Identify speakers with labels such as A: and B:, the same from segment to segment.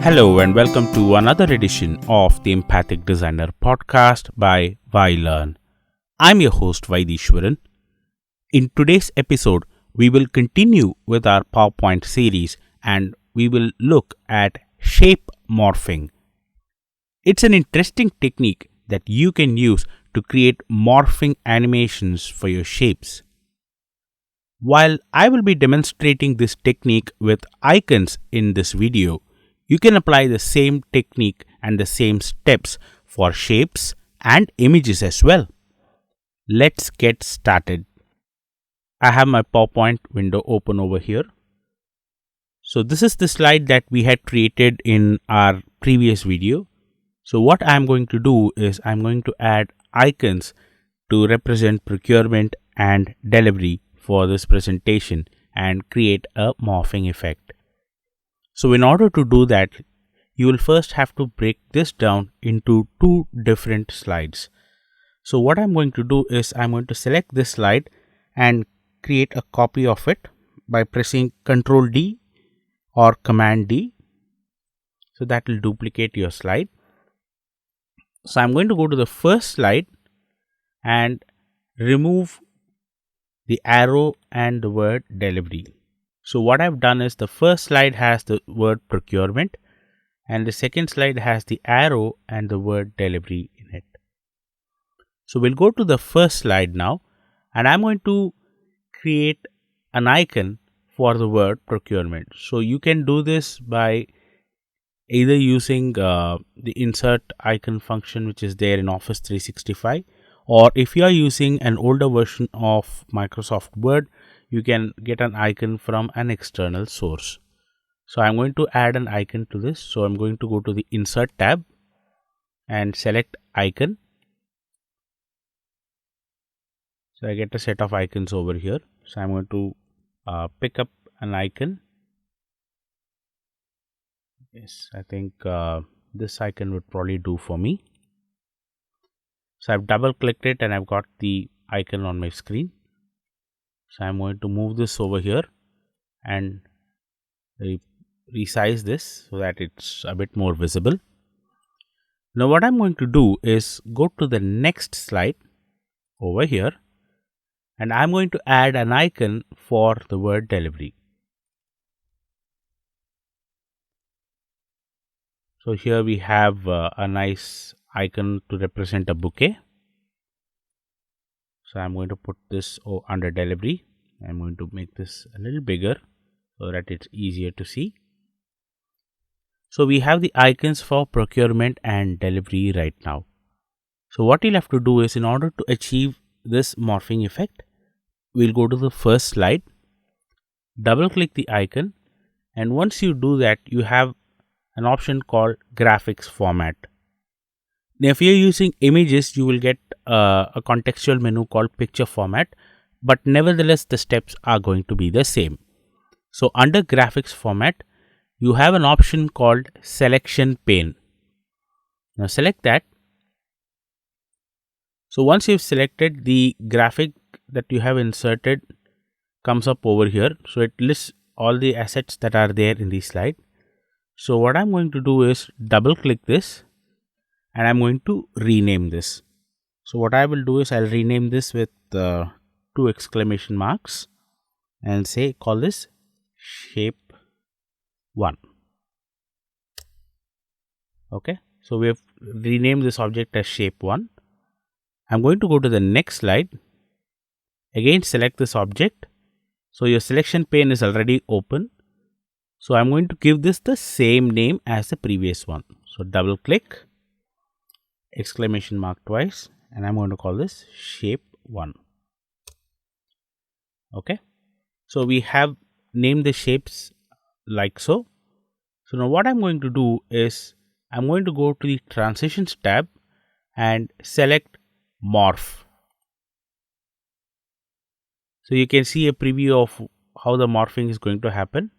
A: Hello and welcome to another edition of the Empathic Designer podcast by Learn. I'm your host Vaidishwaran. In today's episode, we will continue with our PowerPoint series and we will look at shape morphing. It's an interesting technique that you can use to create morphing animations for your shapes. While I will be demonstrating this technique with icons in this video, you can apply the same technique and the same steps for shapes and images as well. Let's get started. I have my PowerPoint window open over here. So this is the slide that we had created in our previous video. So what I'm going to do is I'm going to add icons to represent procurement and delivery for this presentation and create a morphing effect. So in order to do that, you will first have to break this down into two different slides. So what I'm going to do is I'm going to select this slide and create a copy of it by pressing Ctrl D or Command D. So that will duplicate your slide. So I'm going to go to the first slide and remove the arrow and the word delivery. So what I've done is the first slide has the word procurement and the second slide has the arrow and the word delivery in it. So we'll go to the first slide now and I'm going to create an icon for the word procurement. So you can do this by either using the insert icon function which is there in Office 365, or if you are using an older version of Microsoft Word, you can get an icon from an external source. So I'm going to add an icon to this. So I'm going to go to the Insert tab and select icon. So I get a set of icons over here. So I'm going to pick up an icon. Yes, I think this icon would probably do for me. So I've double clicked it and I've got the icon on my screen. So I'm going to move this over here and resize this so that it's a bit more visible. Now what I'm going to do is go to the next slide over here and I'm going to add an icon for the word delivery. So here we have a nice icon to represent a bouquet. So I'm going to put this under delivery. I'm going to make this a little bigger so that it's easier to see. So we have the icons for procurement and delivery right now. So what you'll have to do is, in order to achieve this morphing effect, we'll go to the first slide, double click the icon, and once you do that, you have an option called graphics format. Now if you're using images, you will get a contextual menu called picture format, but nevertheless the steps are going to be the same. So under graphics format, you have an option called selection pane. Now select that. So once you've selected, the graphic that you have inserted comes up over here. So it lists all the assets that are there in the slide. So what I'm going to do is double click this and I'm going to rename this. So what I will do is I'll rename this with 2 exclamation marks and say call this shape 1. Okay, so we have renamed this object as shape 1. I'm going to go to the next slide. Again select this object. So your selection pane is already open. So I'm going to give this the same name as the previous one. So double click, exclamation mark twice, and I'm going to call this shape 1. Okay, so we have named the shapes like so. So now what I'm going to do is I'm going to go to the transitions tab and select morph. So you can see a preview of how the morphing is going to happen.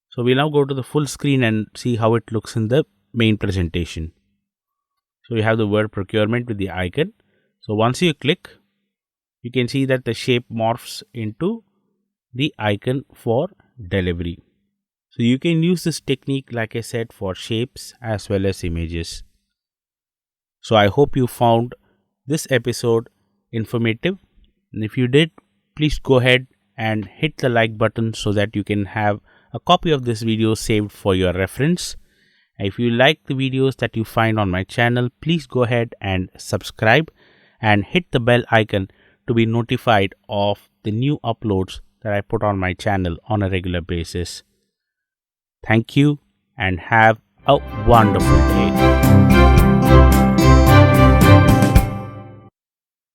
A: So we now go to the full screen and see how it looks in the main presentation. So we have the word procurement with the icon. So once you click, you can see that the shape morphs into the icon for delivery. So you can use this technique, like I said, for shapes as well as images. So I hope you found this episode informative. And if you did, please go ahead and hit the like button so that you can have a copy of this video saved for your reference. If you like the videos that you find on my channel, please go ahead and subscribe and hit the bell icon to be notified of the new uploads that I put on my channel on a regular basis. Thank you and have a wonderful day.